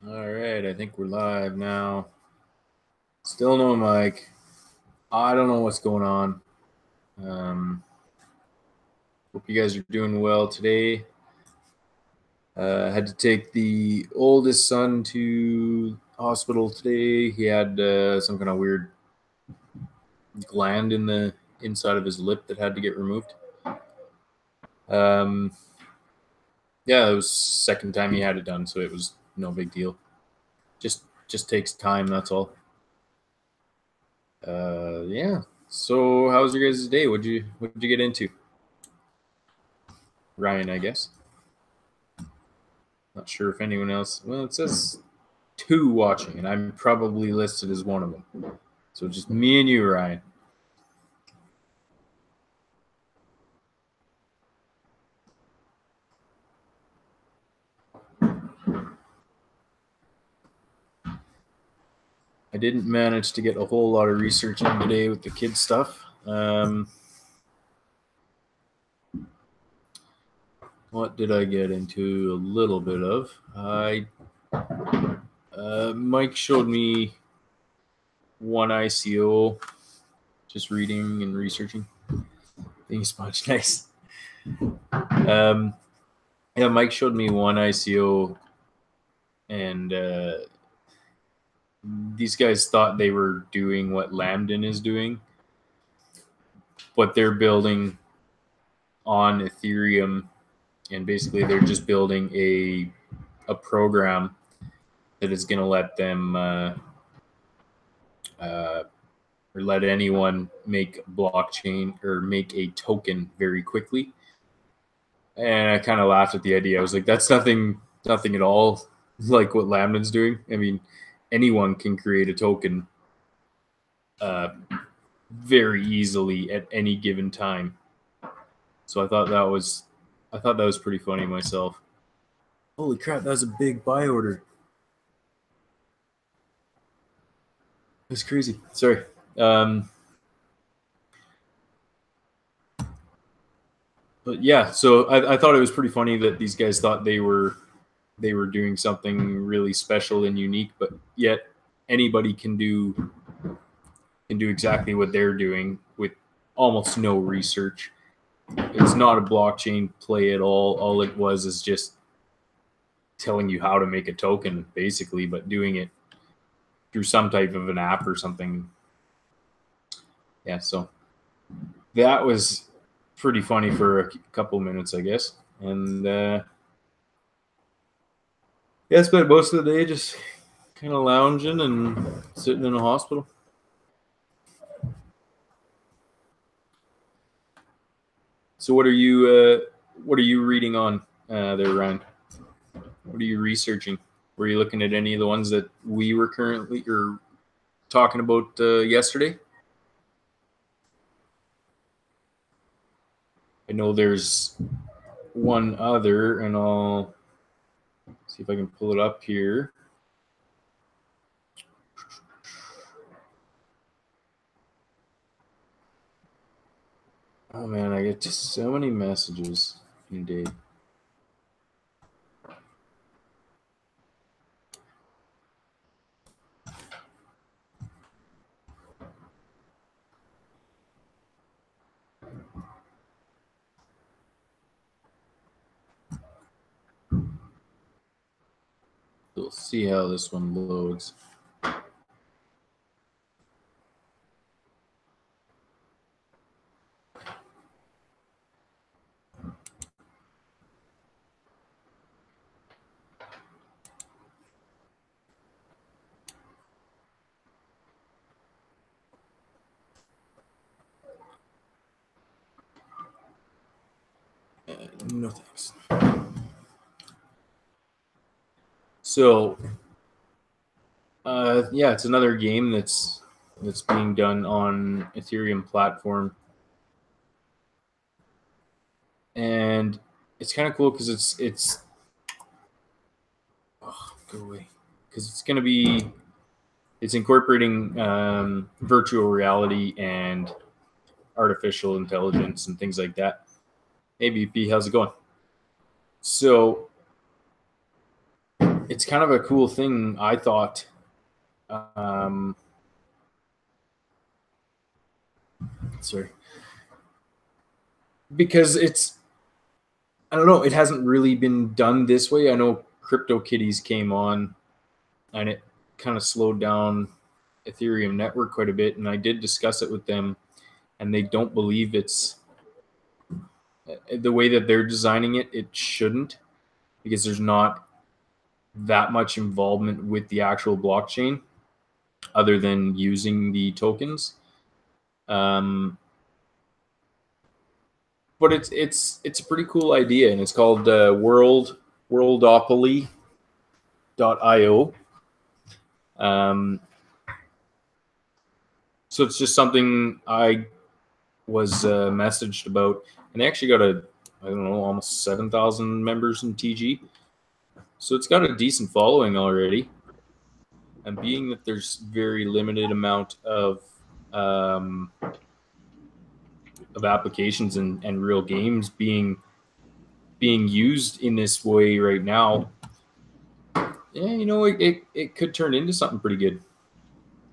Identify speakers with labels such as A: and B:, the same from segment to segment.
A: All right, I think we're live now. Still no mic. I don't know what's going on. Hope you guys are doing well today. I had to take the oldest son to hospital today. He had some kind of weird gland in the inside of his lip that had to get removed. Yeah, it was the second time he had it done, so it was no big deal. Just takes time, that's all. Yeah. So how was your guys' day? What'd you get into? Ryan, I guess. Not sure if anyone else. Well, it says 2 watching, and I'm probably listed as one of them. So just me and you, Ryan. I didn't manage to get a whole lot of research in today with the kid stuff. What did I get into a little bit of? Mike showed me one ICO, just reading and researching. Being sponge nice. Yeah, Mike showed me one ICO, and these guys thought they were doing what Lambden is doing, but they're building on Ethereum, and basically they're just building a program that is going to let them or let anyone make blockchain or make a token very quickly. And I kind of laughed at the idea. I was like, that's nothing at all like what Lambden's doing. I mean, anyone can create a token very easily at any given time. So I thought that was pretty funny myself. Holy crap, that was a big buy order. That's crazy. Sorry. But yeah, so I thought it was pretty funny that these guys thought they were doing something really special and unique, but yet anybody can do exactly what they're doing with almost no research. It's not a blockchain play at all. All it was is just telling you how to make a token, basically, but doing it through some type of an app or something. Yeah, so that was pretty funny for a couple minutes, I guess. And yeah, I spent most of the day just kind of lounging and sitting in a hospital. So what are you reading on there, Ryan? What are you researching? Were you looking at any of the ones that we were currently or talking about yesterday? I know there's one other, and I'll see if I can pull it up here. Oh man, I get just so many messages in a day. We'll see how this one loads. No thanks. So, yeah, it's another game that's being done on Ethereum platform, and it's kind of cool because it's go away, because it's incorporating virtual reality and artificial intelligence and things like that. Hey BP, how's it going? So it's kind of a cool thing, I thought. Sorry. Because I don't know, it hasn't really been done this way. I know CryptoKitties came on and it kind of slowed down Ethereum network quite a bit. And I did discuss it with them, and they don't believe it's the way that they're designing it. It shouldn't, because there's not that much involvement with the actual blockchain other than using the tokens. But it's a pretty cool idea, and it's called worldopoly.io. So it's just something I was messaged about, and they actually got I don't know, almost 7,000 members in TG. So it's got a decent following already. And being that there's very limited amount of applications and real games being used in this way right now, yeah, you know, it could turn into something pretty good.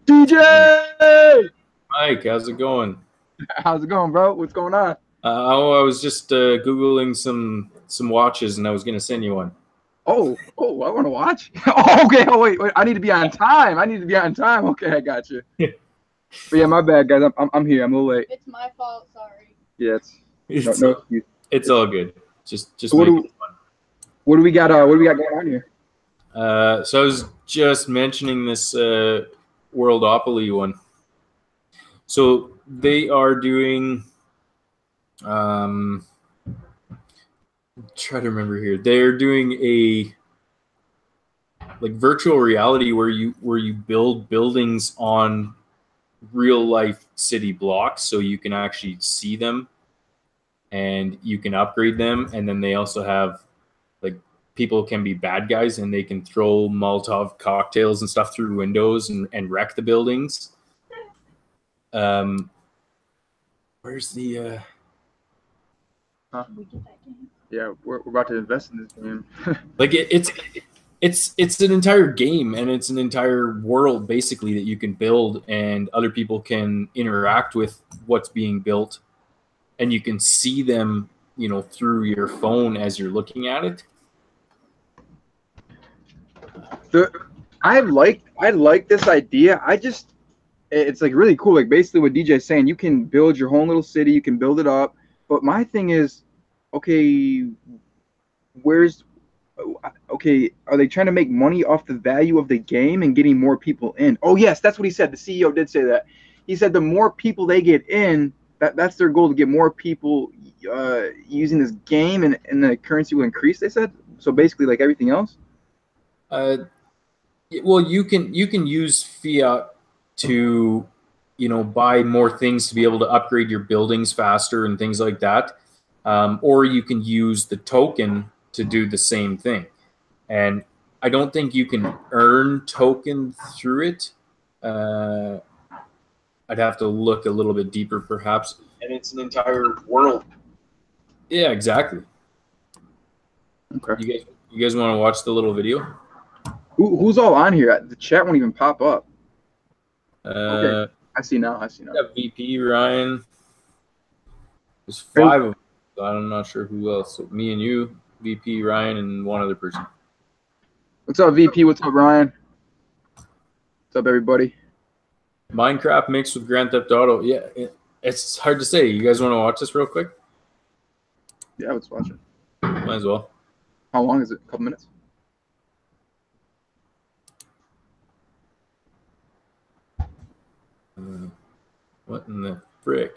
B: DJ!
A: Mike, how's it going?
B: How's it going, bro? What's going on?
A: I was just Googling some watches, and I was going to send you one.
B: Oh, I want to watch. Oh, okay. Oh, wait. I need to be on time. Okay, I got you. But yeah, my bad, guys. I'm here. I'm a little late.
C: It's my fault. Sorry.
B: Yeah,
A: it's all good. Just
B: so
A: make it fun.
B: What do we got? What do we got going on here?
A: So I was just mentioning this Worldopoly one. So they are doing. Try to remember here. They're doing a like virtual reality where you build buildings on real life city blocks, so you can actually see them and you can upgrade them. And then they also have like people can be bad guys and they can throw Molotov cocktails and stuff through windows and wreck the buildings. Where's the
B: Yeah, we're about to invest in this game.
A: like it's an entire game, and it's an entire world basically that you can build, and other people can interact with what's being built, and you can see them, you know, through your phone as you're looking at it.
B: I like this idea. It's like really cool. Like basically what DJ's saying, you can build your own little city, you can build it up. But my thing is, okay, are they trying to make money off the value of the game and getting more people in? Oh yes, that's what he said. The CEO did say that. He said the more people they get in, that's their goal, to get more people using this game, and the currency will increase, they said. So basically like everything else.
A: Well, you can use fiat to, you know, buy more things to be able to upgrade your buildings faster and things like that. Or you can use the token to do the same thing. And I don't think you can earn token through it. I'd have to look a little bit deeper perhaps. And it's an entire world. Yeah, exactly.
B: Okay.
A: You guys want to watch the little video?
B: Who's all on here? The chat won't even pop up. Okay. I see now.
A: Yeah, VP, Ryan. There's 5 of them. So I'm not sure who else. So me and you, VP, Ryan, and one other person.
B: What's up, VP? What's up, Ryan? What's up, everybody?
A: Minecraft mixed with Grand Theft Auto. Yeah, it's hard to say. You guys want to watch this real quick?
B: Yeah, let's watch it.
A: Might as well.
B: How long is it? A couple minutes?
A: What in the frick?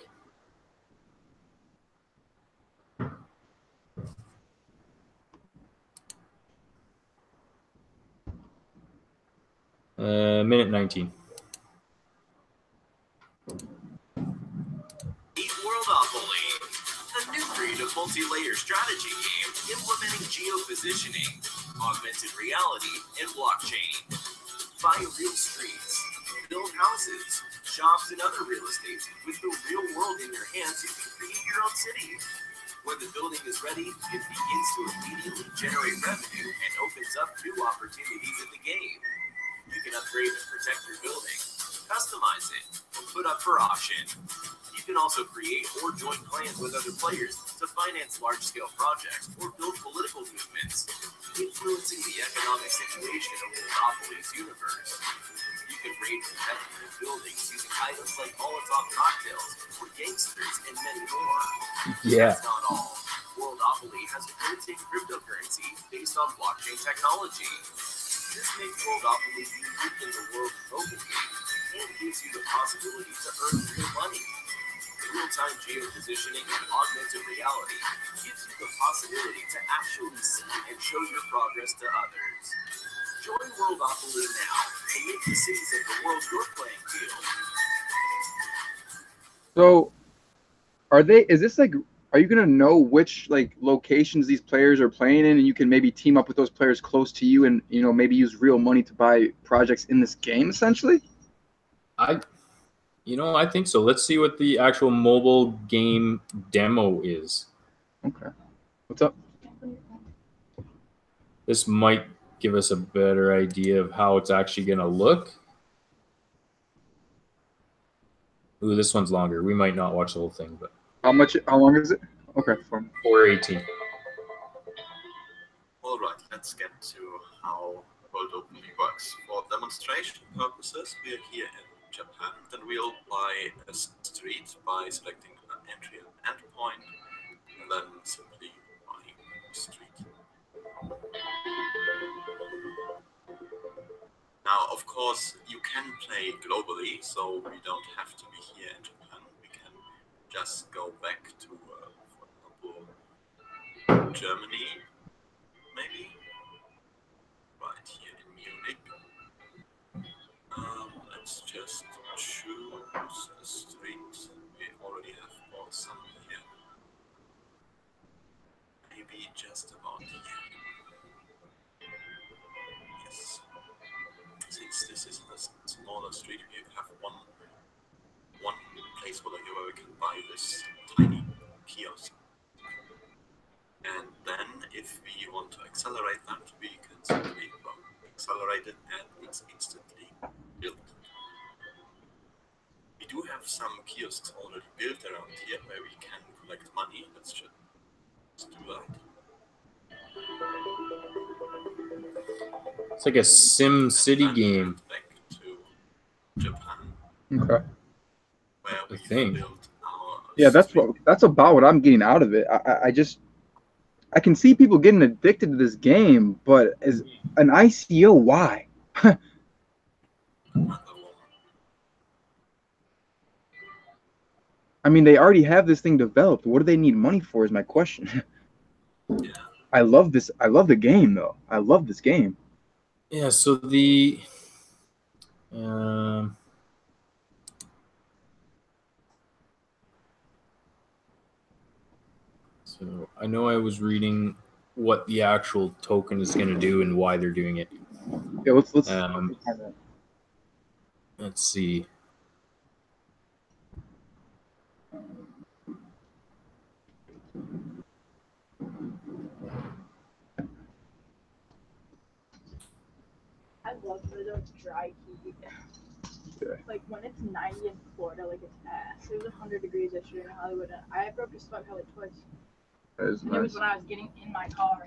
A: Minute 19.
D: Worldopoly, a new breed of multi-layer strategy game implementing geopositioning, augmented reality, and blockchain. Buy real streets, build houses, shops, and other real estate with the real world in your hands. You can create your own city. When the building is ready, it begins to immediately generate revenue and opens up new opportunities in the game. You can upgrade and protect your building, customize it, and put up for auction. You can also create or join clans with other players to finance large-scale projects or build political movements, influencing the economic situation of Monopoly's universe. You can raid competitive buildings using items like Molotov cocktails or gangsters and many more.
A: Yeah.
D: That's not all. Worldopoly has a built-in cryptocurrency based on blockchain technology. This makes Worldopoly unique in the world of open games and gives you the possibility to earn real money. Real-time geopositioning and augmented reality gives you the possibility to actually see and show your progress to others. Join Worldopoly now and make the cities of the world your playing field.
B: So, are you gonna know which like locations these players are playing in, and you can maybe team up with those players close to you, and maybe use real money to buy projects in this game, essentially?
A: I think so. Let's see what the actual mobile game demo is.
B: Okay. What's up?
A: This might give us a better idea of how it's actually going to look. Ooh, this one's longer. We might not watch the whole thing, but
B: How long is it? Okay,
A: 4:18.
C: All right, let's get to how Worldopoly works. For demonstration purposes, we are here in Japan. Then we'll buy a street by selecting an entry and endpoint, and then simply buying a street. Now, of course, you can play globally, so we don't have to be here in Japan. We can just go back to, for example, Germany, maybe, right here in Munich. Let's just choose a street. We already have bought some here. Maybe just about here. Yes. Since this is a smaller street, we have one placeholder here where we can buy this tiny kiosk. And then if we want to accelerate that, we can simply accelerate it and it's instantly built. We do have some kiosks already built around here where we can collect money. Let's just do that.
A: It's like a Sim City game.
C: Back to Japan.
B: Okay.
C: Where we
A: think.
C: built our
B: Yeah,
C: street.
B: that's about what I'm getting out of it. I can see people getting addicted to this game, but as an ICO, why? I mean, they already have this thing developed. What do they need money for is my question.
C: Yeah.
B: I love this. I love the game, though. I love this game.
A: Yeah, so the so I know I was reading what the actual token is going to do and why they're doing it.
B: Yeah, let's
A: Let's see.
E: I love those dry heat.
B: Yeah.
E: Like when it's 90 in Florida, like it's ass. It was 100 degrees yesterday in Hollywood, and I broke a sweat pellet twice.
B: That is
E: It
B: nice.
E: was when I was getting in my car,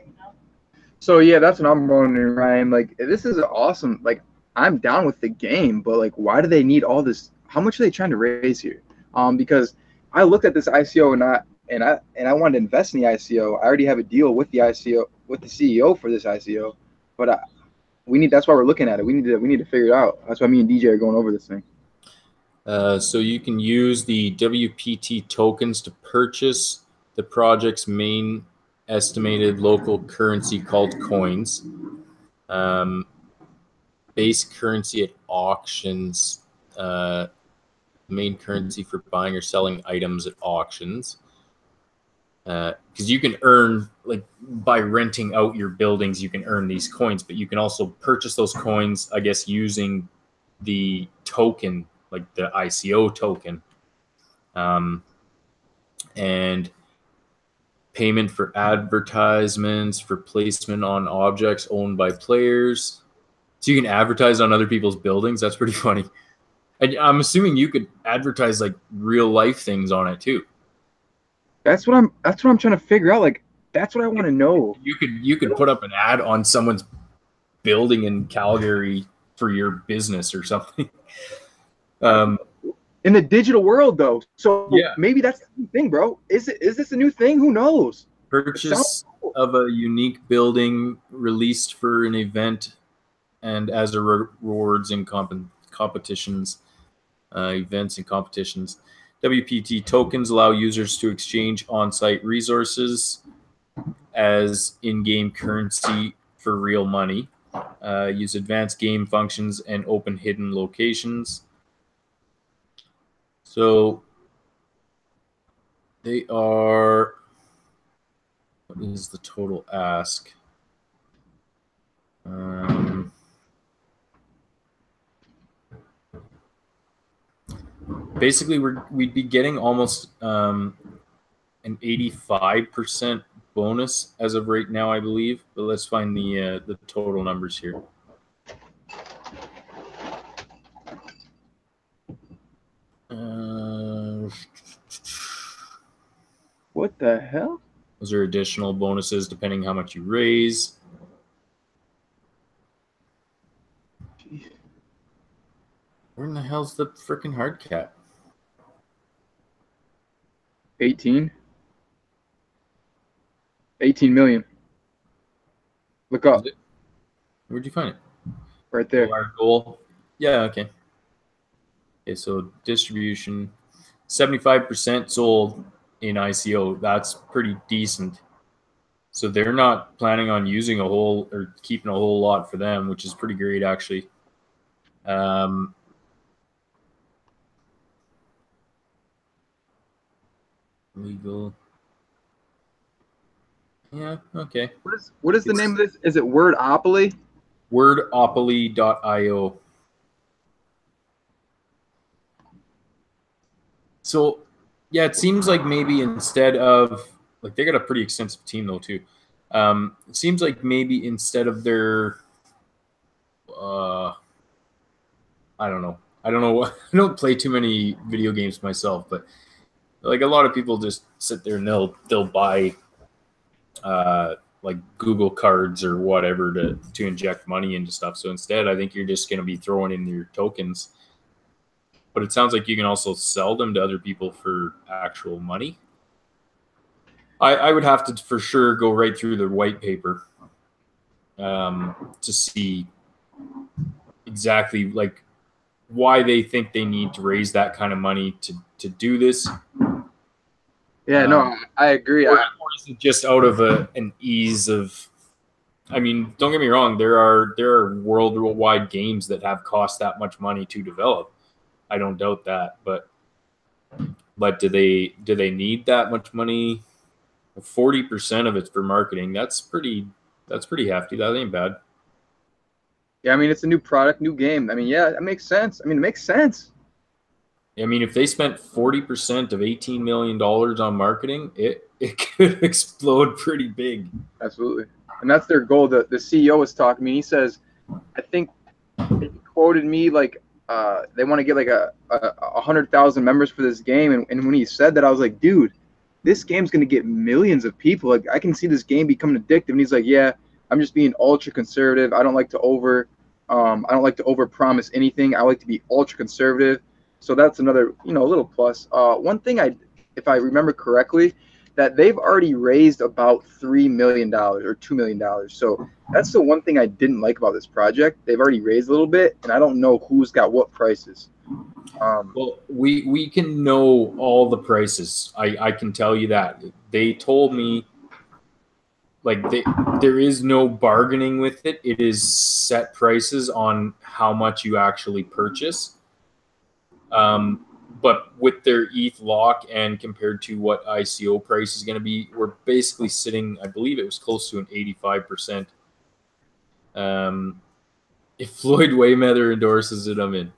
B: So yeah, that's what I'm wondering, Ryan. Like, this is awesome. Like, I'm down with the game, but like, why do they need all this? How much are they trying to raise here? Because I looked at this ICO and I wanted to invest in the ICO. I already have a deal with the ICO with the CEO for this ICO, but that's why we're looking at it. We need to figure it out. That's why me and DJ are going over this thing.
A: So you can use the WPT tokens to purchase the project's main estimated local currency called coins. Base currency at auctions, main currency for buying or selling items at auctions. Because you can earn, like, by renting out your buildings, you can earn these coins, but you can also purchase those coins, I guess, using the token, like the ICO token. And payment for advertisements for placement on objects owned by players. So you can advertise on other people's buildings. That's pretty funny. I'm assuming you could advertise like real life things on it too.
B: That's what I'm trying to figure out. Like, that's what I want to know.
A: You could put up an ad on someone's building in Calgary for your business or something.
B: In the digital world, though, so
A: yeah,
B: maybe that's the new thing, bro. Is this a new thing? Who knows?
A: Purchase of a unique building released for an event and as a rewards in competitions, events and competitions. WPT tokens allow users to exchange on-site resources as in-game currency for real money. Use advanced game functions and open hidden locations. So they are. What is the total ask? Basically, we'd be getting almost an 85% bonus as of right now, I believe. But let's find the total numbers here.
B: What the hell?
A: Those are additional bonuses depending how much you raise. Jeez. Where in the hell's the freaking hard cap?
B: 18 million. Look up.
A: Where'd you find it?
B: Right there.
A: Oh, our goal. Yeah, okay. Okay, so distribution, 75% sold in ICO. That's pretty decent. So they're not planning on using a whole or keeping a whole lot for them, which is pretty great, actually. Legal. Yeah, okay.
B: What is the name of this? Is it Wordopoly?
A: Wordopoly.io. So, yeah, it seems like maybe instead of, like, they got a pretty extensive team, though, too. It seems like maybe instead of their, I don't know. I don't play too many video games myself, but, like, a lot of people just sit there and they'll buy, like, Google cards or whatever to inject money into stuff. So instead, I think you're just going to be throwing in your tokens. But it sounds like you can also sell them to other people for actual money. I would have to for sure go right through the white paper to see exactly like why they think they need to raise that kind of money to do this.
B: Yeah, no, I agree.
A: Or is it just out of an ease of? I mean, don't get me wrong. There are worldwide games that have cost that much money to develop. I don't doubt that, but do they need that much money? 40% of it's for marketing. That's pretty hefty. That ain't bad.
B: Yeah, I mean, it's a new product, new game. I mean, yeah, that makes sense. I mean, it makes sense.
A: I mean, if they spent 40% of $18 million on marketing, it could explode pretty big.
B: Absolutely. And that's their goal. The CEO was talking to me. He says, I think he quoted me like they want to get like a 100,000 members for this game. And when he said that, I was like, dude, this game's going to get millions of people. Like, I can see this game becoming addictive. And he's like, yeah, I'm just being ultra conservative. I don't like to over promise anything. I like to be ultra conservative. So that's another, little plus. One thing if I remember correctly, that they've already raised about $3 million or $2 million. So that's the one thing I didn't like about this project. They've already raised a little bit, and I don't know who's got what prices.
A: Well, we can know all the prices. I can tell you that. They told me, like, there is no bargaining with it. It is set prices on how much you actually purchase. But with their ETH lock and compared to what ICO price is going to be, we're basically sitting, I believe it was close to an 85%. If Floyd Mayweather endorses it, I'm in.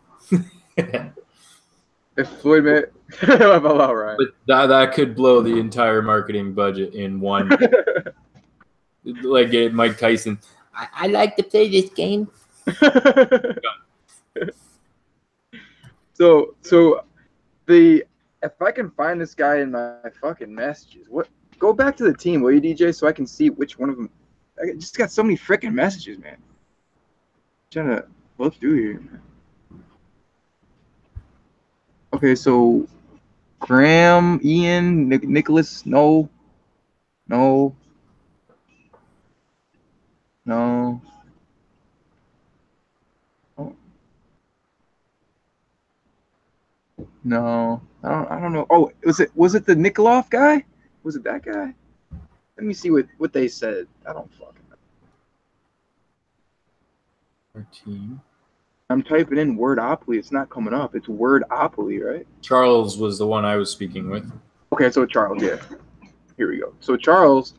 B: If Floyd May, all right.
A: But that could blow the entire marketing budget in one. Like Mike Tyson. I like to play this game.
B: So if I can find this guy in my fucking messages, go back to the team, will you, DJ, so I can see which one of them. I just got so many freaking messages, man. I'm trying to look through here, man. Okay, so Graham, Ian, Nicholas, no. No. Oh. No, I don't know. Oh, was it the Nikolov guy? Was it that guy? Let me see what they said. I don't fucking know.
A: Our team.
B: I'm typing in Wordopoly. It's not coming up. It's Wordopoly, right?
A: Charles was the one I was speaking with.
B: Okay, so Charles, yeah. Here we go. So Charles,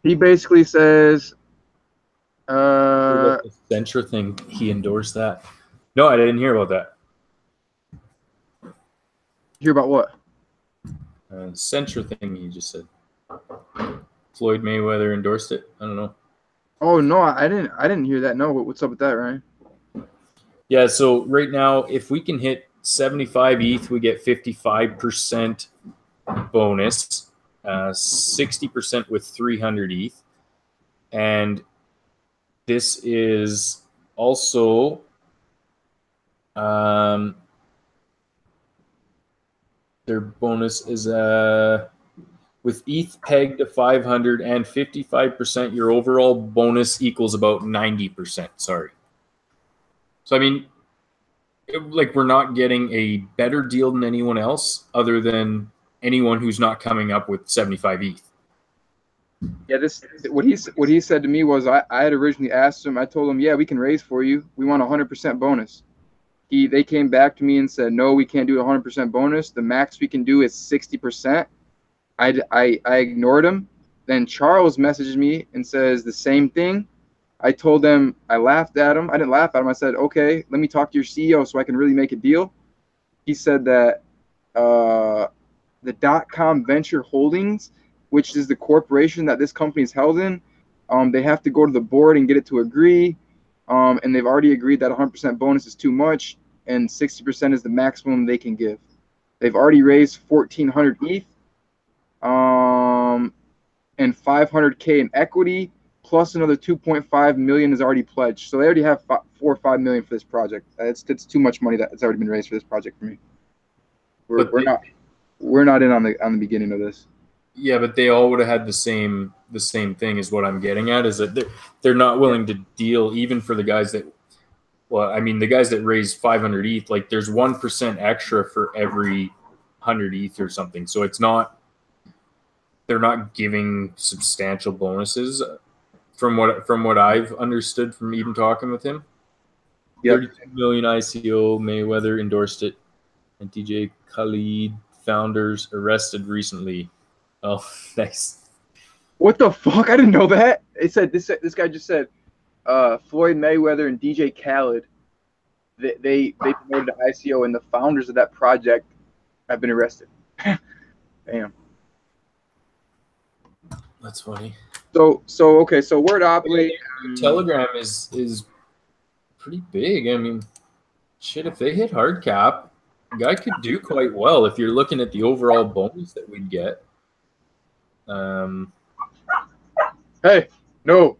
B: he basically says,
A: The Centra thing, he endorsed that. No, I didn't hear about that.
B: hear about what?
A: Centra thing he just said. Floyd Mayweather endorsed it. I don't know.
B: Oh no, I didn't hear that. No, what's up with that, Ryan?
A: Yeah, so right now, if we can hit 75 ETH, we get 55% bonus, 60% with 300 ETH. And this is also their bonus is with ETH pegged to 500 and 55%, your overall bonus equals about 90%. Sorry. So, I mean, we're not getting a better deal than anyone else other than anyone who's not coming up with 75 ETH.
B: Yeah, what he said to me was I had originally asked him. I told him, yeah, we can raise for you. We want 100% bonus. They came back to me and said, no, we can't do 100% bonus. The max we can do is 60%. I ignored him. Then Charles messaged me and says the same thing. I told them, I laughed at him. I didn't laugh at him. I said, okay, let me talk to your CEO so I can really make a deal. He said that the .com Venture Holdings, which is the corporation that this company is held in, they have to go to the board and get it to agree. And they've already agreed that 100% bonus is too much and 60% is the maximum they can give. They've already raised 1,400 ETH and 500K in equity, plus another 2.5 million is already pledged. So they already have 4 or 5 million for this project. It's too much money that's already been raised for this project for me. We're not in on the beginning of this.
A: Yeah, but they all would have had the same thing is what I'm getting at, is that they're not willing to deal even for the guys that, well, I mean, the guys that raise 500 ETH, like there's 1% extra for every 100 ETH or something. So it's not, they're not giving substantial bonuses from what I've understood from even talking with him. Yep. 32 million ICO, Mayweather endorsed it, and DJ Khalid founders arrested recently. Oh, nice.
B: What the fuck? I didn't know that. It said this guy just said Floyd Mayweather and DJ Khaled, they promoted the ICO and the founders of that project have been arrested. Damn.
A: That's funny.
B: So Wordopoly.
A: Telegram is pretty big. I mean, shit, if they hit hard cap, the guy could do quite well if you're looking at the overall bonus that we'd get.
B: Hey, no.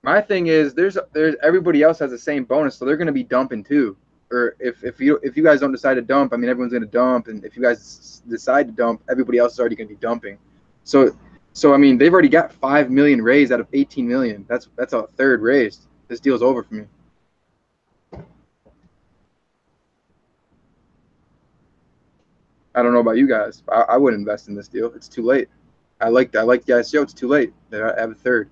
B: My thing is there's everybody else has the same bonus, so they're gonna be dumping too. Or if you guys don't decide to dump, I mean everyone's gonna dump, and if you guys decide to dump, everybody else is already gonna be dumping. So I mean they've already got 5 million raised out of 18 million. That's a third raised. This deal's over for me. I don't know about you guys. I wouldn't invest in this deal. It's too late. I like the ICO. It's too late. I have a third.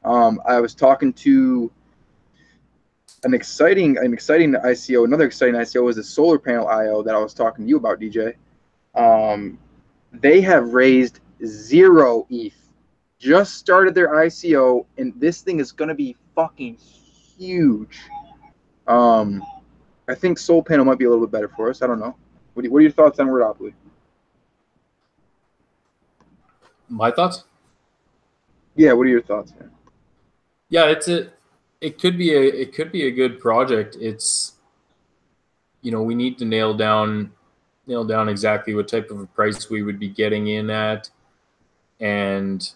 B: I was talking to an exciting ICO. Another exciting ICO was a solar panel IO that I was talking to you about, DJ. They have raised 0 ETH. Just started their ICO, and this thing is gonna be fucking huge. I think Soul Panel might be a little bit better for us. I don't know. What are your thoughts on Wordopoly?
A: My thoughts?
B: Yeah, what are your thoughts, man?
A: Yeah, it could be a good project. It's, we need to nail down exactly what type of a price we would be getting in at, and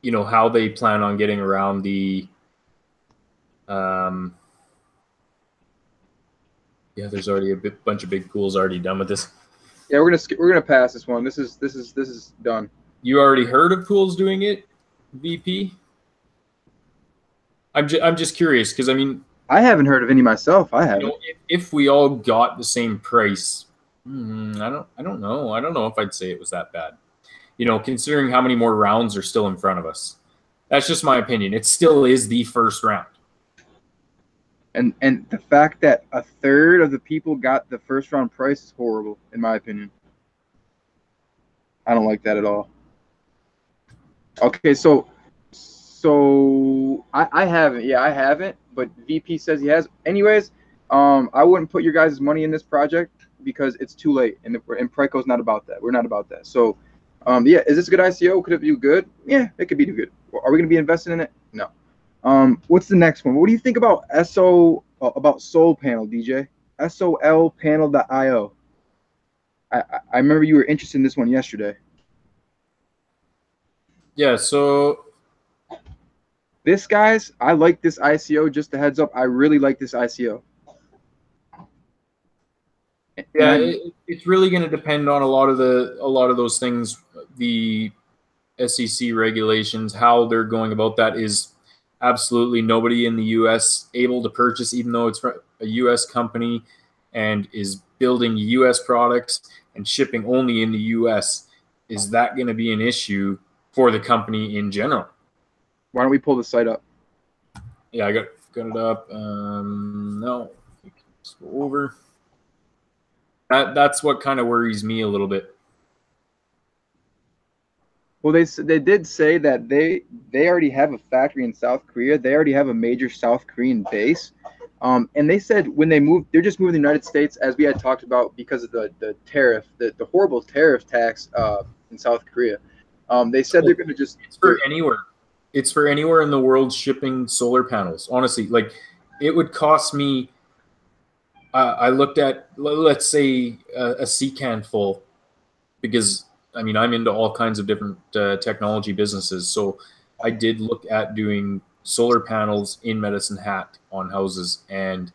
A: how they plan on getting around the there's already a bunch of big pools already done with this.
B: Yeah, we're gonna pass this one. This is done.
A: You already heard of pools doing it, VP? I'm just curious because
B: I haven't heard of any myself. I haven't.
A: If we all got the same price, I don't know. I don't know if I'd say it was that bad. Considering how many more rounds are still in front of us. That's just my opinion. It still is the first round.
B: And the fact that a third of the people got the first round price is horrible, in my opinion. I don't like that at all. Okay, so I haven't. Yeah, I haven't. But VP says he has. Anyways, I wouldn't put your guys' money in this project because it's too late, and PRICO's not about that. We're not about that. So, yeah, is this a good ICO? Could it do good? Yeah, it could be good. Are we going to be investing in it? No. What's the next one? What do you think about about Soul Panel, DJ? solpanel.io. I remember you were interested in this one yesterday.
A: Yeah, so
B: this, guys, I like this ICO. Just a heads up, I really like this ICO.
A: Yeah, it's really going to depend on a lot of those things. The SEC regulations, how they're going about that is absolutely nobody in the U.S. able to purchase, even though it's a U.S. company and is building U.S. products and shipping only in the U.S. Is that going to be an issue for the company in general?
B: Why don't we pull the site up?
A: Yeah, I got it up. No, let's go over. That's what kind of worries me a little bit.
B: Well, they did say that they already have a factory in South Korea. They already have a major South Korean base. And they said when they moved, they're just moving to the United States, as we had talked about, because of the tariff, the horrible tariff tax in South Korea. They said they're going to just...
A: It's for anywhere. It's for anywhere in the world shipping solar panels. Honestly, like, it would cost me... I looked at, let's say, a sea can full, because... I'm into all kinds of different technology businesses. So I did look at doing solar panels in Medicine Hat on houses, and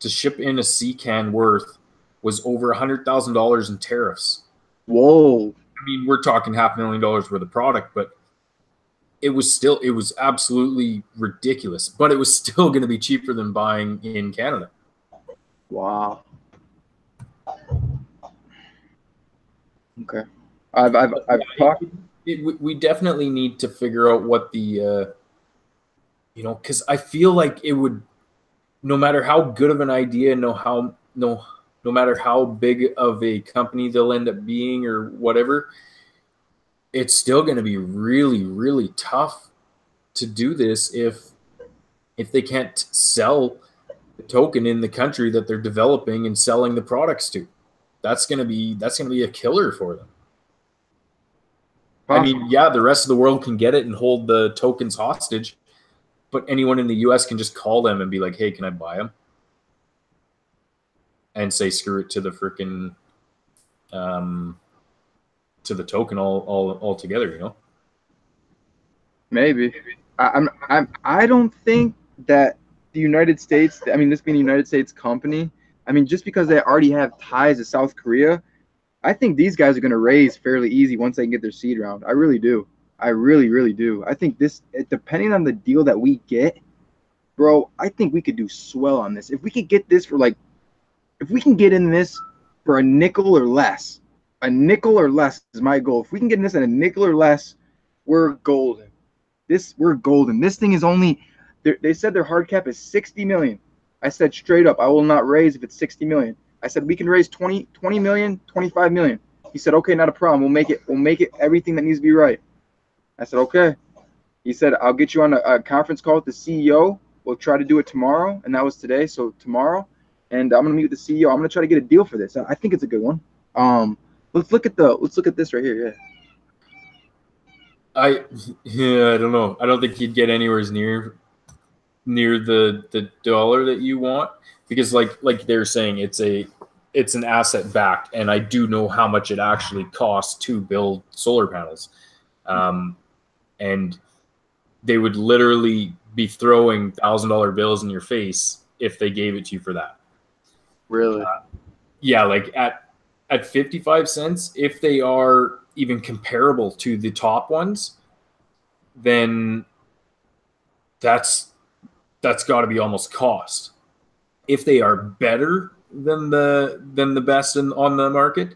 A: to ship in a sea can worth was over $100,000 in tariffs.
B: Whoa.
A: We're talking $500,000 worth of product, but it was absolutely ridiculous, but it was still going to be cheaper than buying in Canada.
B: Wow. Okay. I've talked.
A: We definitely need to figure out what the, because I feel like it would, no matter how good of an idea, no matter how big of a company they'll end up being or whatever, it's still going to be really, really tough to do this if they can't sell the token in the country that they're developing and selling the products to. That's going to be a killer for them. Yeah, the rest of the world can get it and hold the tokens hostage, but anyone in the U.S. can just call them and be like, hey, can I buy them? And say, screw it to the freaking, to the token all together,
B: Maybe. I don't think that the United States, this being a United States company, just because they already have ties to South Korea, I think these guys are going to raise fairly easy once they can get their seed round. I really do. I really, really do. I think this, depending on the deal that we get, bro, I think we could do swell on this. If we could get this for if we can get in this for a nickel or less is my goal. If we can get in this at a nickel or less, we're golden. We're golden. This thing is only, they said their hard cap is 60 million. I said straight up, I will not raise if it's 60 million. I said, we can raise 20 million, 25 million. He said, okay, not a problem. We'll make it everything that needs to be right. I said, okay. He said, I'll get you on a conference call with the CEO. We'll try to do it tomorrow. And that was today. So tomorrow. and I'm gonna meet with the CEO. I'm gonna try to get a deal for this. I think it's a good one. Let's look at this right here. Yeah.
A: I don't know. I don't think you'd get anywhere near the dollar that you want, because like they're saying, it's an asset backed, and I do know how much it actually costs to build solar panels, and they would literally be throwing $1,000 bills in your face if they gave it to you for that.
B: Really?
A: Yeah, like at 55 cents, if they are even comparable to the top ones, then that's got to be almost cost. If they are better than the best on the market,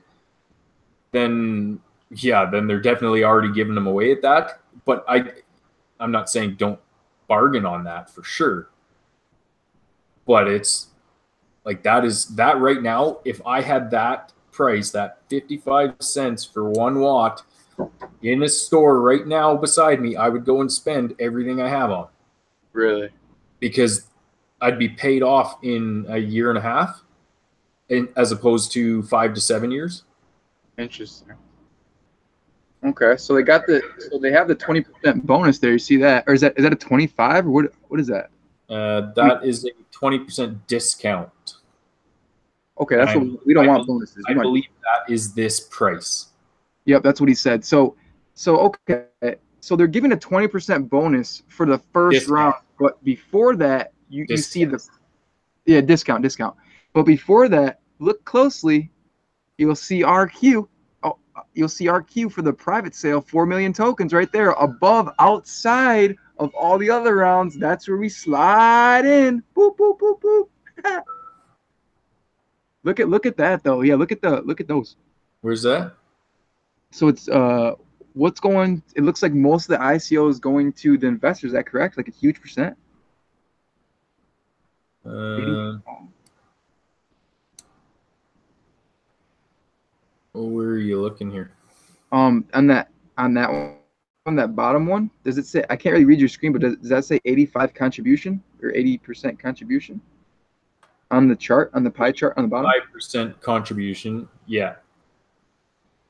A: then they're definitely already giving them away at that. But I'm not saying don't bargain on that for sure. But it's like that right now, if I had that price, that 55 cents for 1 watt in a store right now beside me, I would go and spend everything I have on.
B: Really?
A: Because I'd be paid off in a year and a half, as opposed to 5 to 7 years.
B: Interesting. Okay, so they have the 20% bonus there. You see that, or is that a 25, or what is that?
A: That is a 20% discount.
B: Okay, that's what we don't want bonuses.
A: I believe that is this price.
B: Yep, that's what he said. So okay, so they're giving a 20% bonus for the first round, but before that, you see the discount. But before that, look closely, you'll see RQ. You'll see RQ for the private sale, 4 million tokens right there, above, outside of all the other rounds. That's where we slide in. Boop, boop, boop, boop. Look at that though. Yeah, look at those.
A: Where's that?
B: So it's what's going? It looks like most of the ICO is going to the investors. Is that correct? Like a huge percent.
A: Where are you looking here?
B: On that bottom one, does it say? I can't really read your screen, but does that say 85 contribution or 80% contribution on the chart, on the pie chart on the bottom?
A: 5% contribution, yeah.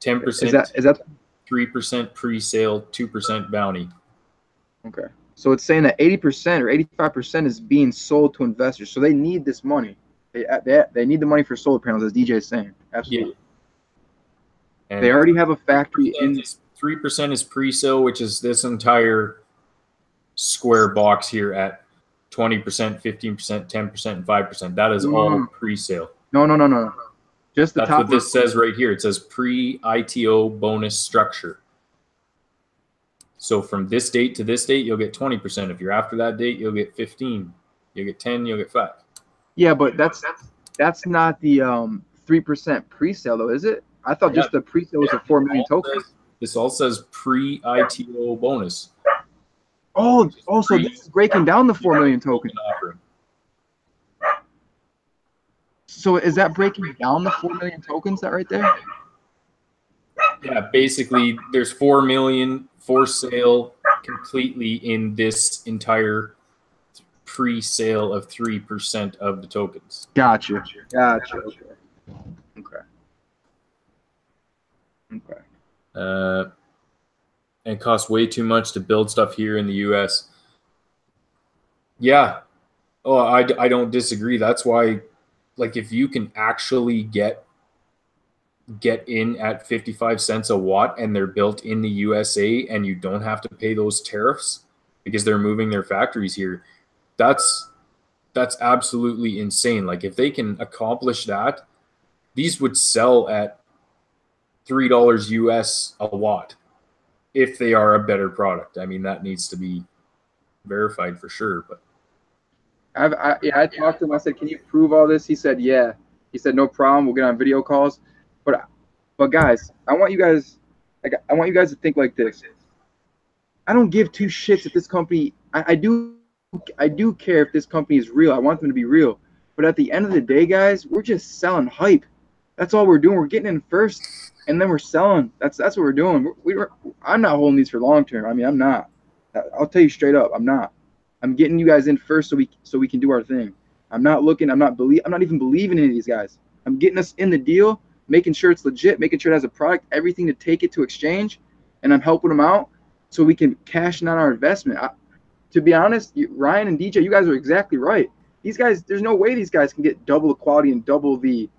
A: 10%.
B: Is that
A: 3% pre-sale, 2% bounty.
B: Okay, so it's saying that 80% or 85% is being sold to investors, so they need this money. They need the money for solar panels, as DJ is saying. Absolutely. Yeah. And they already have a factory in.
A: 3% is pre-sale, which is this entire square box here at 20%, 15%, 10%, and 5%. That is all pre-sale.
B: No. Just the
A: That's
B: top.
A: what this says right here. It says pre-ITO bonus structure. So from this date to this date, you'll get 20%. If you're after that date, you'll get 15. You'll get 10. You'll get 5.
B: Yeah, but that's not the 3% pre-sale though, is it? I thought just the pre-sale was a 4 million tokens.
A: This all says pre-ITO bonus.
B: Oh, so this is breaking down the 4 million tokens. So is that breaking down the 4 million tokens, that right there?
A: Yeah, basically there's 4 million for sale completely in this entire pre-sale of 3% of the tokens.
B: Gotcha. Okay.
A: And it costs way too much to build stuff here in the U.S. Yeah. Oh, I don't disagree. That's why, like, if you can actually get in at 55 cents a watt and they're built in the USA and you don't have to pay those tariffs because they're moving their factories here, that's absolutely insane. Like, if they can accomplish that, these would sell at $3 US a watt if they are a better product. I mean, that needs to be verified for sure. But
B: I talked to him. I said, "Can you prove all this?" He said, "Yeah." He said, "No problem. We'll get on video calls." But guys, I want you guys to think like this. I don't give two shits if this company. I do care if this company is real. I want them to be real. But at the end of the day, guys, we're just selling hype. That's all we're doing. We're getting in first, and then we're selling. That's what we're doing. I'm not holding these for long term. I mean, I'm not. I'll tell you straight up, I'm not. I'm getting you guys in first so we can do our thing. I'm not even believing in any of these guys. I'm getting us in the deal, making sure it's legit, making sure it has a product, everything to take it to exchange, and I'm helping them out so we can cash in on our investment. To be honest, Ryan and DJ, you guys are exactly right. These guys, there's no way these guys can get double the quality and double the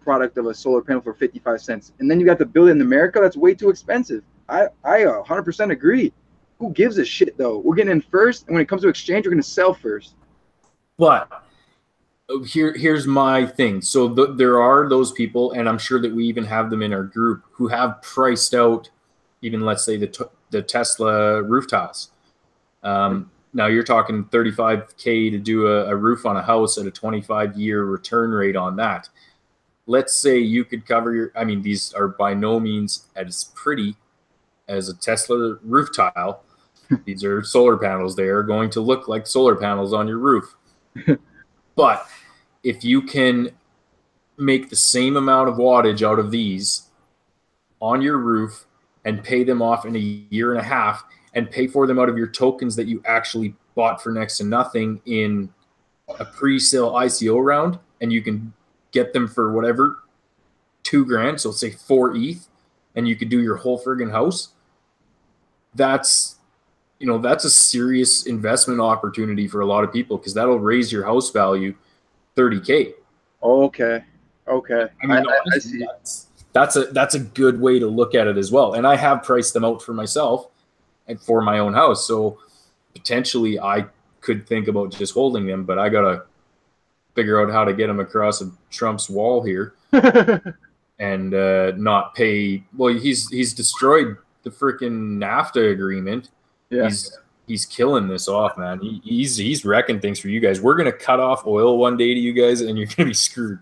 B: product of a solar panel for 55 cents. And then you got to build it in America. That's way too expensive. I 100% agree. Who gives a shit though? We're getting in first, and when it comes to exchange, we're going to sell first.
A: But here's my thing. So there are those people, and I'm sure that we even have them in our group, who have priced out even, let's say, the Tesla roof tiles. Now you're talking $35K to do a roof on a house at a 25-year return rate on that. Let's say you could cover your, I mean, these are by no means as pretty as a Tesla roof tile. These are solar panels. They are going to look like solar panels on your roof. But if you can make the same amount of wattage out of these on your roof and pay them off in a year and a half, and pay for them out of your tokens that you actually bought for next to nothing in a pre-sale ICO round, and you can get them for whatever, $2,000, so say 4 ETH, and you could do your whole friggin' house. That's a serious investment opportunity for a lot of people, because that'll raise your house value $30K.
B: Okay.
A: I mean,
B: I see.
A: That's a good way to look at it as well. And I have priced them out for myself and for my own house. So potentially I could think about just holding them, but I got to figure out how to get them across Trump's wall here and not pay. Well, he's destroyed the freaking NAFTA agreement.
B: Yeah.
A: He's killing this off, man. He's wrecking things for you guys. We're going to cut off oil one day to you guys, and you're going to be screwed.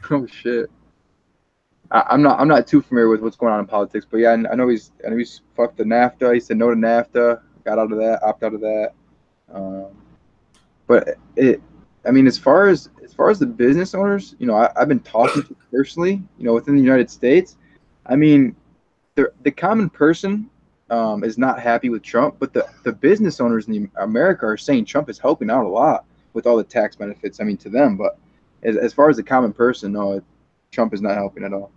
B: Oh shit. I'm not too familiar with what's going on in politics, but yeah, I know he's fucked the NAFTA. He said no to NAFTA, got out of that, opted out of that. But I mean, as far as the business owners, I've been talking to personally, within the United States. I mean, the common person is not happy with Trump, but the business owners in America are saying Trump is helping out a lot with all the tax benefits. I mean, to them, but as far as the common person, no, Trump is not helping at all.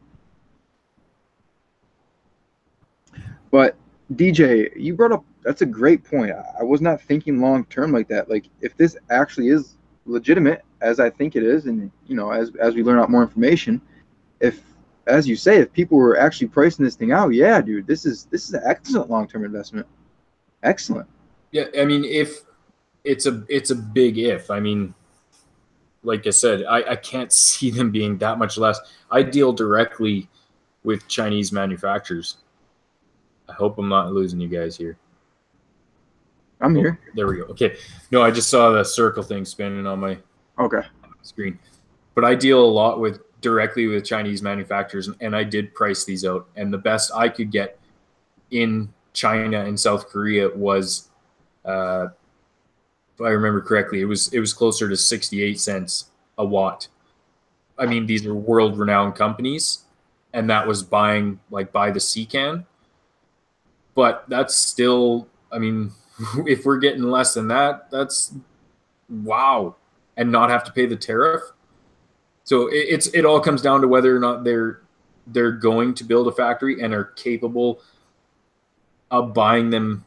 B: But DJ, you brought up, that's a great point. I was not thinking long term like that. Like, if this actually is legitimate, as I think it is, and as we learn out more information, if, as you say, if people were actually pricing this thing out, yeah, dude, this is an excellent long term investment. Excellent.
A: Yeah, I mean, if it's a big if. I mean, like I said, I can't see them being that much less. I deal directly with Chinese manufacturers. I hope I'm not losing you guys here.
B: I'm here.
A: There we go. Okay. No, I just saw the circle thing spinning on my screen. But I deal a lot directly with Chinese manufacturers, and I did price these out. And the best I could get in China and South Korea was, if I remember correctly, it was closer to 68 cents a watt. I mean, these are world-renowned companies, and that was buying like by the C-can. But that's still, I mean, if we're getting less than that, that's wow, and not have to pay the tariff. So it all comes down to whether or not they're going to build a factory and are capable of buying them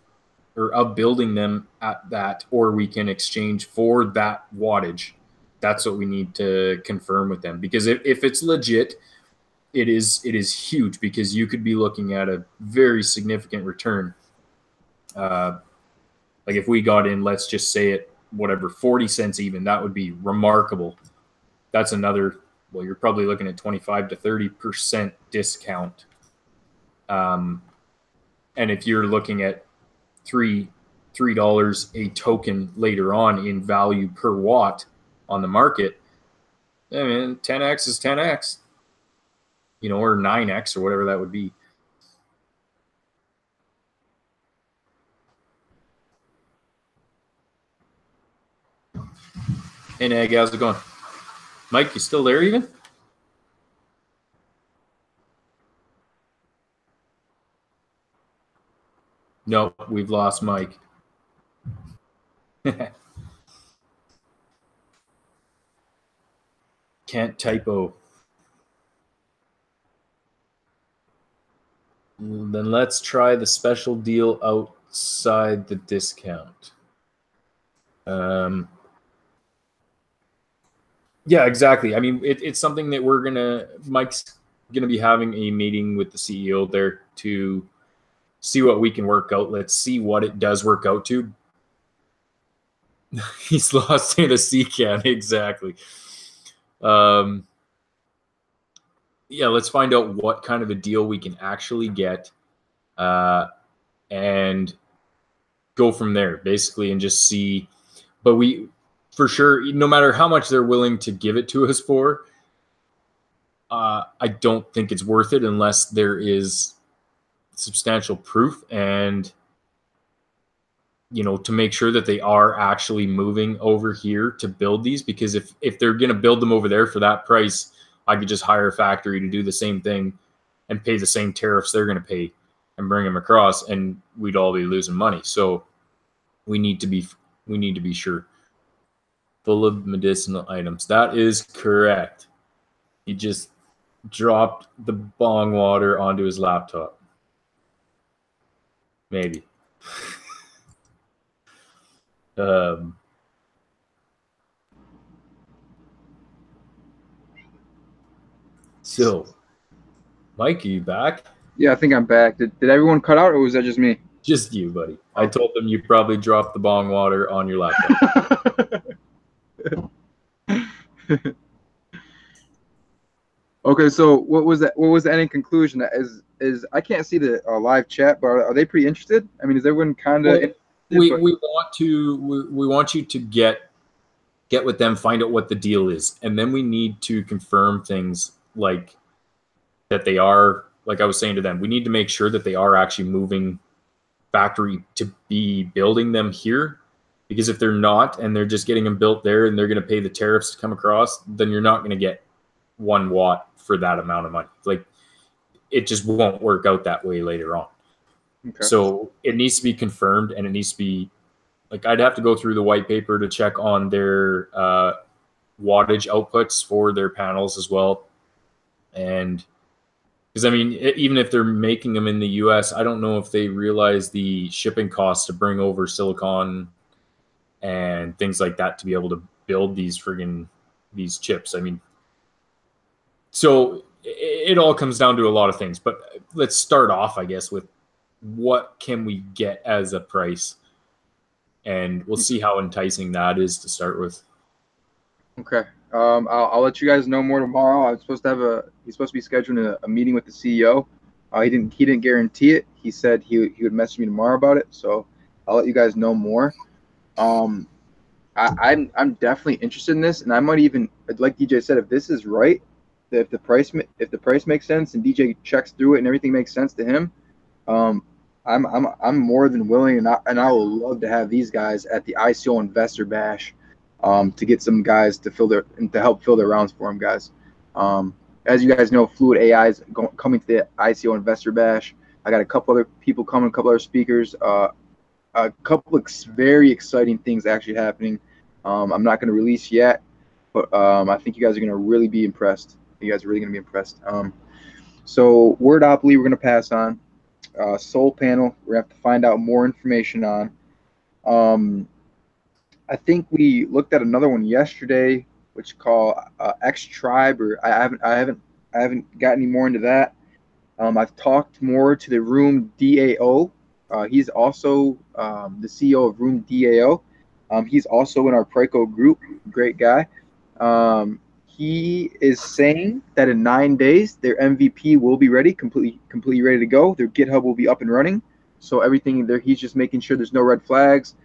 A: or of building them at that, or we can exchange for that wattage. That's what we need to confirm with them, because if it's legit, it is huge, because you could be looking at a very significant return. Like if we got in, let's just say it, whatever, 40 cents even, that would be remarkable. That's another, well, you're probably looking at 25 to 30% discount. And if you're looking at $3 a token later on in value per watt on the market, I mean, 10x is 10x, or 9x or whatever that would be. Hey, Nag, how's it going? Mike, you still there even? No, we've lost Mike. Can't typo. Then let's try the special deal outside the discount. Yeah, exactly. I mean, it's something that Mike's gonna be having a meeting with the CEO there to see what we can work out. Let's see what it does work out to. He's lost in a sea can, exactly. Yeah, let's find out what kind of a deal we can actually get, and go from there, basically, and just see. But we, for sure, no matter how much they're willing to give it to us for, I don't think it's worth it unless there is substantial proof and, to make sure that they are actually moving over here to build these. Because if they're going to build them over there for that price, I could just hire a factory to do the same thing and pay the same tariffs they're going to pay and bring them across, and we'd all be losing money. So we need to be sure. Full of medicinal items. That is correct. He just dropped the bong water onto his laptop. Maybe. So, Mike, are you back?
B: Yeah, I think I'm back. Did everyone cut out, or was that just me?
A: Just you, buddy. I told them you probably dropped the bong water on your laptop.
B: Okay, so what was that? What was the ending conclusion? Is I can't see the live chat, but are they pretty interested? I mean, is everyone kind of?
A: We want you to get with them, find out what the deal is, and then we need to confirm things like that they are. Like I was saying to them, we need to make sure that they are actually moving factory to be building them here. Because if they're not, and they're just getting them built there, and they're going to pay the tariffs to come across, then you're not going to get 1 watt for that amount of money. Like, it just won't work out that way later on. Okay. So it needs to be confirmed, and it needs to be like, I'd have to go through the white paper to check on their wattage outputs for their panels as well. And because, I mean, even if they're making them in the US, I don't know if they realize the shipping costs to bring over silicon and things like that to be able to build these chips. I mean, so it all comes down to a lot of things. But let's start off, I guess, with what can we get as a price, and we'll see how enticing that is to start with.
B: Okay. I'll let you guys know more tomorrow. He's supposed to be scheduling a meeting with the CEO. He didn't guarantee it. He said he would message me tomorrow about it. So I'll let you guys know more. I'm definitely interested in this, and I might even, like DJ said, if this is right, if the price makes sense and DJ checks through it and everything makes sense to him, I'm more than willing, and I will love to have these guys at the ICO Investor Bash, to get some guys to help fill their rounds for them, guys. As you guys know, Fluid AI is coming to the ICO Investor Bash. I got a couple other people coming, a couple other speakers, a couple of very exciting things actually happening. I'm not going to release yet, but I think you guys are going to really be impressed. You guys are really going to be impressed. So Wordopoly, we're going to pass on. Soul Panel, we're going to have to find out more information on. I think we looked at another one yesterday, which called X Tribe, or I haven't got any more into that. I've talked more to the Room DAO. He's also the CEO of Room DAO. He's also in our PRICO group. Great guy. He is saying that in 9 days, their MVP will be ready, completely ready to go. Their GitHub will be up and running. So everything there, he's just making sure there's no red flags.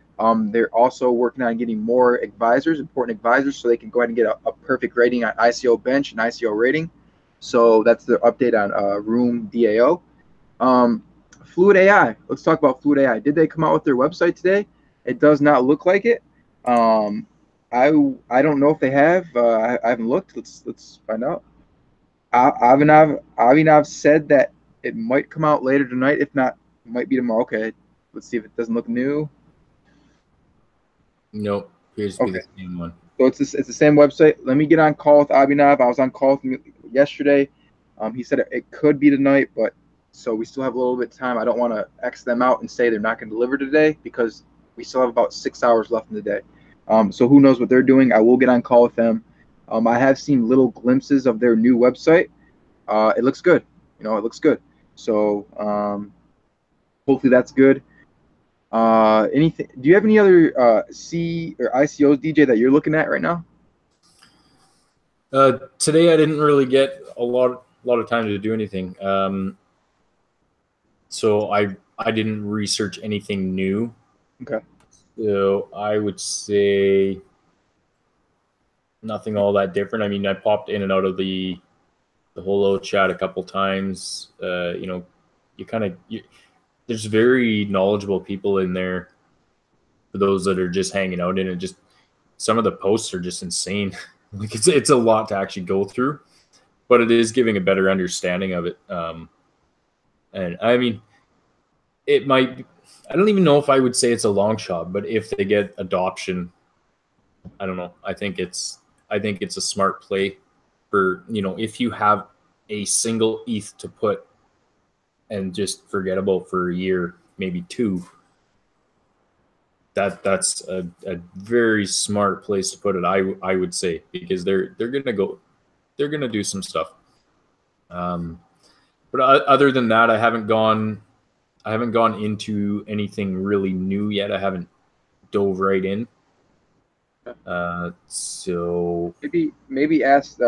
B: They're also working on getting more important advisors, so they can go ahead and get a perfect rating on ICO Bench and ICO rating. So that's the update on Room DAO. Fluid AI. Let's talk about Fluid AI. Did they come out with their website today? It does not look like it. I don't know if they have. I haven't looked. Let's find out. Avinav said that it might come out later tonight. If not, it might be tomorrow. Okay, let's see if it doesn't look new.
A: Nope, appears to be the same one.
B: So it's the same website. Let me get on call with Abhinav. I was on call with him yesterday. He said it could be tonight, but so we still have a little bit of time. I don't want to X them out and say they're not going to deliver today because we still have about 6 hours left in the day. So who knows what they're doing? I will get on call with them. I have seen little glimpses of their new website. It looks good. It looks good. So hopefully that's good. Anything? Do you have any other C or ICOs, DJ, that you're looking at right now?
A: Today I didn't really get a lot of time to do anything. So I didn't research anything new.
B: Okay.
A: So I would say nothing all that different. I mean, I popped in and out of the Holo chat a couple times. There's very knowledgeable people in there. For those that are just hanging out in it, just some of the posts are just insane. Like it's a lot to actually go through, but it is giving a better understanding of it. And I mean, it might. I don't even know if I would say it's a long shot, but if they get adoption, I don't know. I think it's a smart play for, if you have a single ETH to put and just forget about for a year, maybe 2. That's a very smart place to put it. I would say, because they're gonna do some stuff. But other than that, I haven't gone into anything really new yet. I haven't dove right in. So
B: maybe ask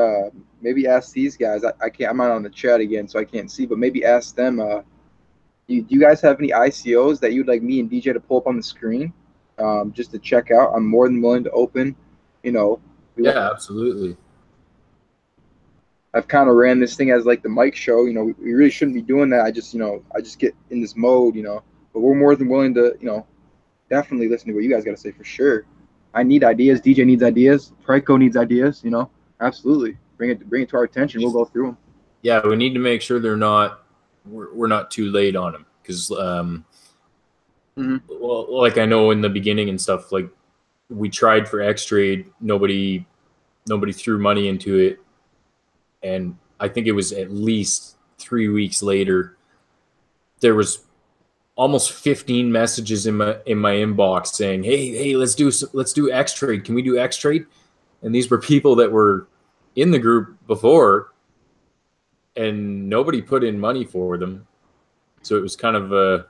B: these guys. I can't. I'm not on the chat again, so I can't see. But maybe ask them. Do you guys have any ICOs that you'd like me and DJ to pull up on the screen, just to check out? I'm more than willing to open.
A: Yeah, absolutely.
B: I've kind of ran this thing as like the Mike show. We really shouldn't be doing that. I just get in this mode. But we're more than willing to, definitely listen to what you guys got to say for sure. I need ideas. DJ needs ideas. PRICO needs ideas. Absolutely. Bring it to our attention. We'll go through them.
A: Yeah, we need to make sure we're not too late on them, because well, like I know in the beginning and stuff, like we tried for X-Trade, nobody threw money into it, and I think it was at least 3 weeks later there was almost 15 messages in my inbox saying, hey, let's do X-Trade. Can we do X-Trade? And these were people that were in the group before, and nobody put in money for them. So it was kind of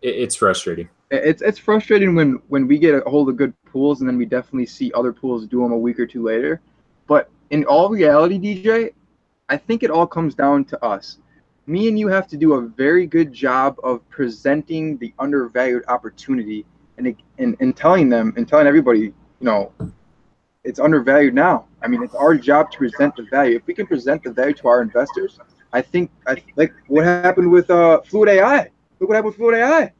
A: it's frustrating.
B: It's frustrating when we get a hold of good pools and then we definitely see other pools do them a week or two later. But in all reality, DJ, I think it all comes down to us. Me and you have to do a very good job of presenting the undervalued opportunity and telling everybody, it's undervalued now. I mean, it's our job to present the value. If we can present the value to our investors, I think like what happened with Fluid AI. Look what happened with Fluid AI.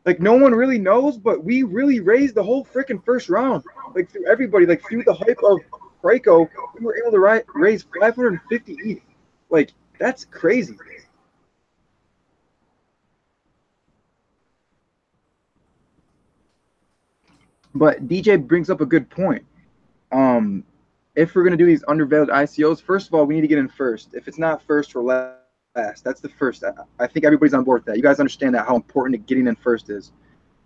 B: Like, no one really knows, but we really raised the whole freaking first round. Like, through everybody, like through the hype of PRICO, we were able to raise 550 ETH. Like, that's crazy. But DJ brings up a good point. If we're going to do these undervalued ICOs, first of all, we need to get in first. If it's not first or last, that's the first. I think everybody's on board with that. You guys understand that, how important getting in first is.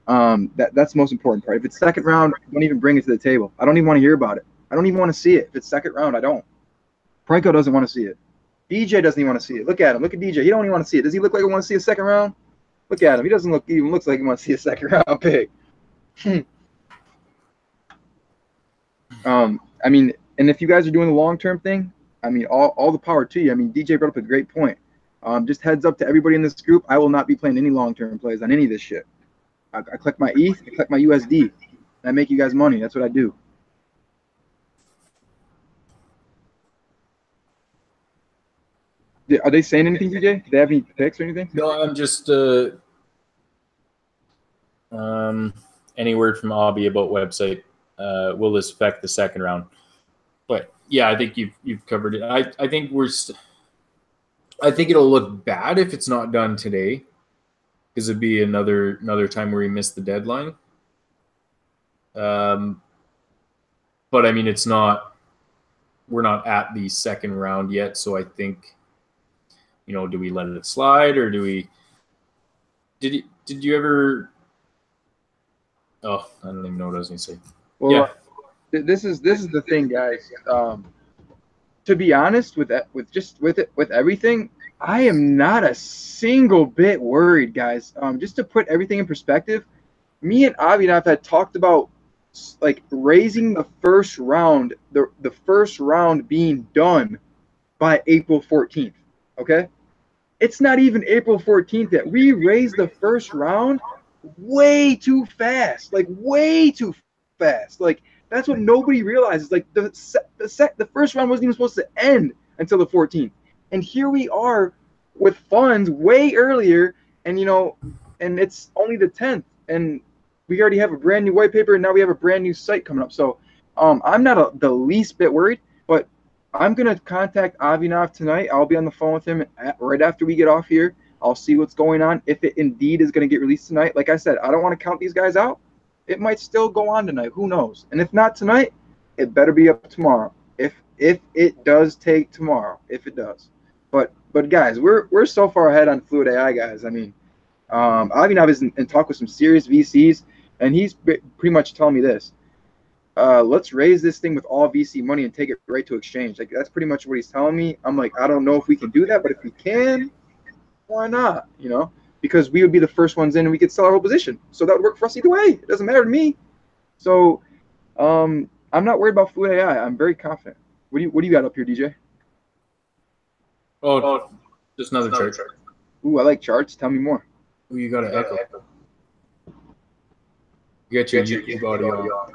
B: That's the most important part. If it's second round, don't even bring it to the table. I don't even want to hear about it. I don't even want to see it. If it's second round, I don't. PRICO doesn't want to see it. DJ doesn't even want to see it. Look at him. Look at DJ. He don't even want to see it. Does he look like he wants to see a second round? Look at him. He doesn't even looks like he wants to see a second round pick. I mean, and if you guys are doing the long-term thing, I mean, all the power to you. I mean, DJ brought up a great point. Just heads up to everybody in this group, I will not be playing any long-term plays on any of this shit. I collect my ETH, I collect my USD, and I make you guys money. That's what I do. Are they saying anything, DJ? Do they have any picks or anything?
A: No, I'm just any word from Abby about website. Will this affect the second round? But yeah, I think you've covered it. I think I think it'll look bad if it's not done today, because it'd be another time where we miss the deadline. but I mean, it's not. We're not at the second round yet, so I think, do we let it slide or do we? Did you ever? Oh, I don't even know what I was going to say.
B: Well, this is the thing, guys. To be honest, with everything, I am not a single bit worried, guys. Just to put everything in perspective, me and Avinav had talked about like raising the first round, the first round being done by April 14th. Okay, it's not even April 14th yet. We raised the first round way too fast, like way too fast. Like that's what nobody realizes. Like the first round wasn't even supposed to end until the 14th, and here we are with funds way earlier, and and it's only the 10th, and we already have a brand new white paper, and now we have a brand new site coming up. So I'm not the least bit worried, but I'm gonna contact Avinav tonight. I'll be on the phone with him right after we get off here. I'll see what's going on. If it indeed is going to get released tonight, like I said, I don't want to count these guys out. It might still go on tonight. Who knows? And if not tonight, it better be up tomorrow. If it does take tomorrow, if it does. But guys, we're so far ahead on Fluid AI, guys. I mean, Avinav is in talk with some serious VCs, and he's pretty much telling me this. Let's raise this thing with all VC money and take it right to exchange. Like that's pretty much what he's telling me. I'm like, I don't know if we can do that, but if we can, why not? Because we would be the first ones in and we could sell our whole position. So that would work for us either way. It doesn't matter to me. So I'm not worried about Fluid AI. I'm very confident. What do you got up here, DJ?
A: Oh, just another chart.
B: Ooh, I like charts. Tell me more.
A: Ooh, you got an echo. You got your YouTube audio on.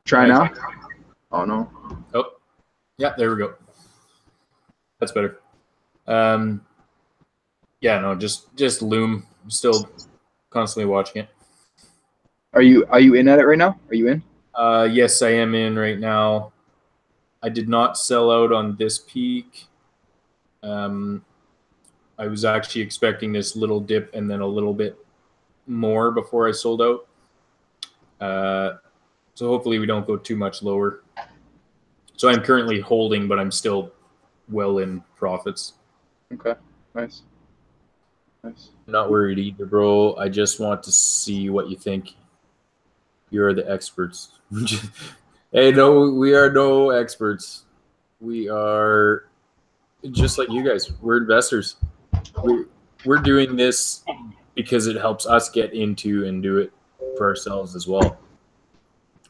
B: Try now. Oh no.
A: Oh, yeah, there we go. That's better. Yeah, no, just Loom. I'm still constantly watching it.
B: Are you in at it right now? Are you in?
A: Yes, I am in right now. I did not sell out on this peak. I was actually expecting this little dip and then a little bit more before I sold out. So hopefully we don't go too much lower. So I'm currently holding, but I'm still well in profits.
B: Okay, nice.
A: I'm not worried either, bro. I just want to see what you think. You're the experts. Hey, no, we are no experts. We are just like you guys. We're investors. We're doing this because it helps us get into and do it for ourselves as well.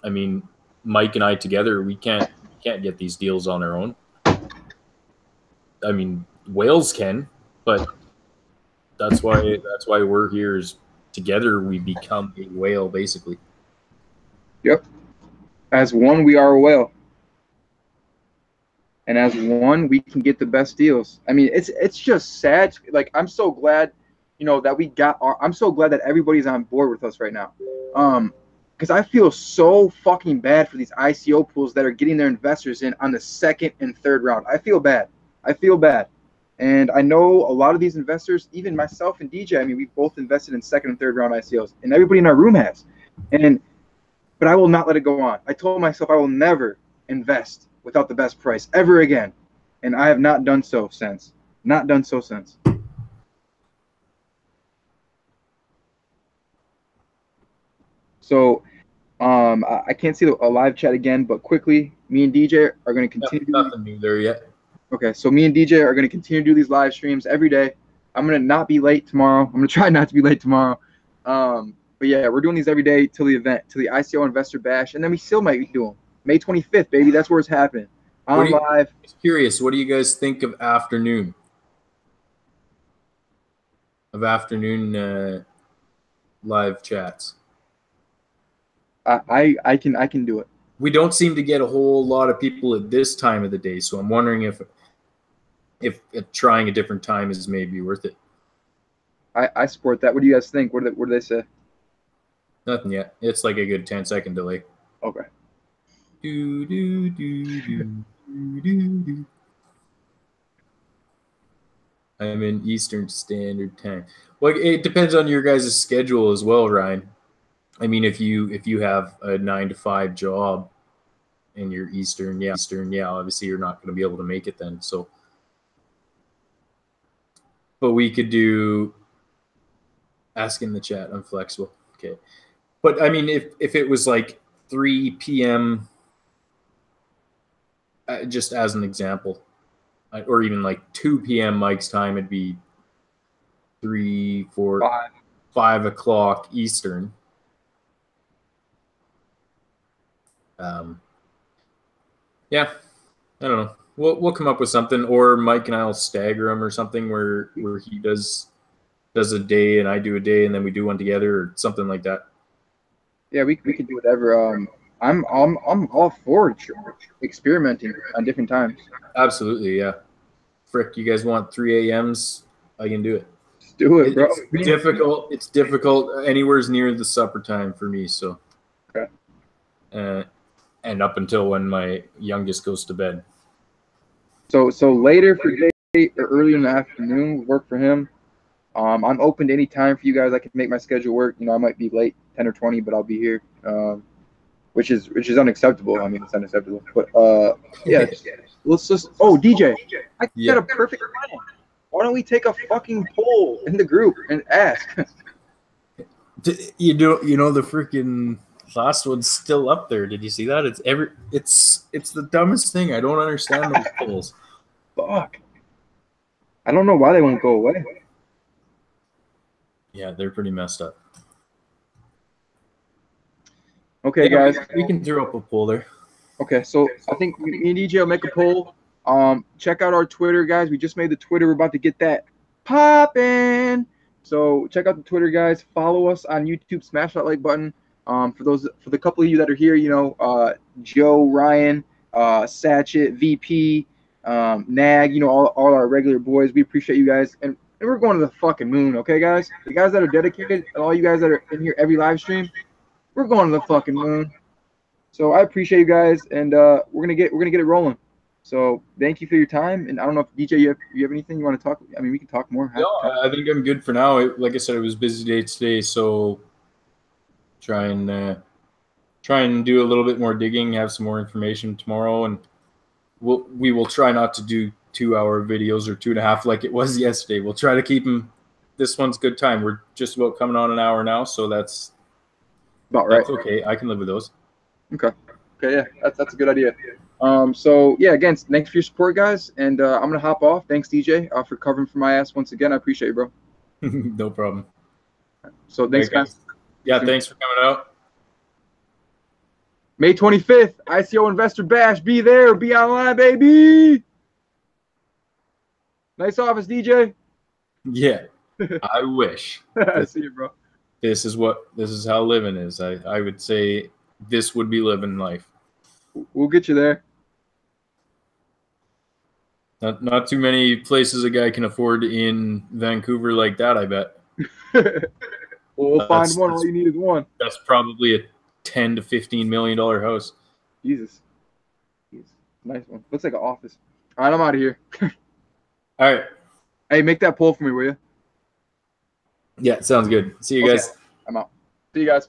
A: I mean, Mike and I together, we can't get these deals on our own. I mean, whales can, but that's why we're here. Is together we become a whale, basically.
B: Yep. As one, we are a whale, and as one, we can get the best deals. I mean, it's just sad. Like I'm so glad, that we got our. I'm so glad that everybody's on board with us right now. Because I feel so fucking bad for these ICO pools that are getting their investors in on the second and third round. I feel bad. And I know a lot of these investors, even myself and DJ, I mean, we've both invested in second and third round ICOs, and everybody in our room has. But I will not let it go on. I told myself I will never invest without the best price ever again. And I have not done so since. So I can't see a live chat again, but quickly, me and DJ are going to continue.
A: Nothing new there yet.
B: Okay, so me and DJ are going to continue to do these live streams every day. I'm going to not be late tomorrow. I'm going to try not to be late tomorrow. But yeah, we're doing these every day till the event, till the ICO Investor Bash, and then we still might do them. May 25th, baby. That's where it's happening. I'm live.
A: Just curious, what do you guys think of afternoon? Live chats.
B: I can do it.
A: We don't seem to get a whole lot of people at this time of the day, so I'm wondering if trying a different time is maybe worth it.
B: I support that. What do you guys think? What do they say?
A: Nothing yet. It's like a good 10-second delay.
B: Okay.
A: Do, do, do, do, do, do, do. I'm in Eastern Standard Time. Well, it depends on your guys' schedule as well, Ryan. I mean, if you have a 9 to 5 job and you're Eastern, yeah, obviously you're not going to be able to make it then. So, but we could do ask in the chat. I'm flexible. Okay, but I mean, if it was like 3 p.m. Just as an example, or even like 2 p.m. Mike's time, it'd be 3, 4, 5 o'clock Eastern. Yeah, I don't know. We'll come up with something, or Mike and I'll stagger them or something where he does a day and I do a day, and then we do one together or something like that.
B: Yeah, we could do whatever. I'm all for experimenting on different times.
A: Absolutely, yeah. Frick, you guys want 3 a.m.s? I can do it.
B: Let's do it, bro.
A: It's difficult. It's difficult. Anywhere's near the supper time for me. So,
B: okay.
A: And up until when my youngest goes to bed.
B: So later for day or early in the afternoon would work for him. I'm open to any time for you guys. I can make my schedule work. You know, I might be late 10 or 20, but I'll be here. Which is unacceptable. I mean, it's unacceptable. But yeah, let's just. Oh, DJ, I got a perfect plan. Why don't we take a fucking poll in the group and ask?
A: You know the freaking last one's still up there. Did you see that? It's the dumbest thing. I don't understand those polls.
B: Fuck. I don't know why they won't go away.
A: Yeah, they're pretty messed up.
B: Okay, guys.
A: We can throw up a poll there.
B: Okay, so I think me and DJ will make a poll. Check out our Twitter, guys. We just made the Twitter. We're about to get that popping. So check out the Twitter, guys. Follow us on YouTube. Smash that like button. For the couple of you that are here, you know, Joe, Ryan, Satchet, VP, Nag, you know, all our regular boys. We appreciate you guys, and we're going to the fucking moon. Okay, guys. The guys that are dedicated, and all you guys that are in here every live stream, we're going to the fucking moon. So I appreciate you guys, and we're gonna get it rolling. So thank you for your time. And I don't know if DJ, you have anything you want to talk? I mean, we can talk more.
A: No, I think I'm good for now. Like I said, it was a busy day today, so try and do a little bit more digging, have some more information tomorrow, and we will try not to do 2-hour videos or 2.5 like it was yesterday. We'll try to keep them. This one's good time. We're just about coming on an hour now, so that's
B: about right.
A: That's okay. I can live with those.
B: Okay, yeah, that's a good idea. So yeah, again, thanks for your support, guys, and I'm gonna hop off. Thanks, DJ, for covering for my ass once again. I appreciate you, bro.
A: No problem.
B: So thanks, guys.
A: Yeah, thanks for coming out.
B: May 25th, ICO Investor Bash. Be there, be online, baby. Nice office, DJ.
A: Yeah, I wish.
B: See you, bro.
A: This is how living is. I would say this would be living life.
B: We'll get you there.
A: Not too many places a guy can afford in Vancouver like that, I bet.
B: We'll find one. All you need is one.
A: That's probably a $10 to $15 million house.
B: Jesus. Nice one. Looks like an office. All right, I'm out of here.
A: All right.
B: Hey, make that poll for me, will you?
A: Yeah, sounds good. See you guys.
B: I'm out. See you guys.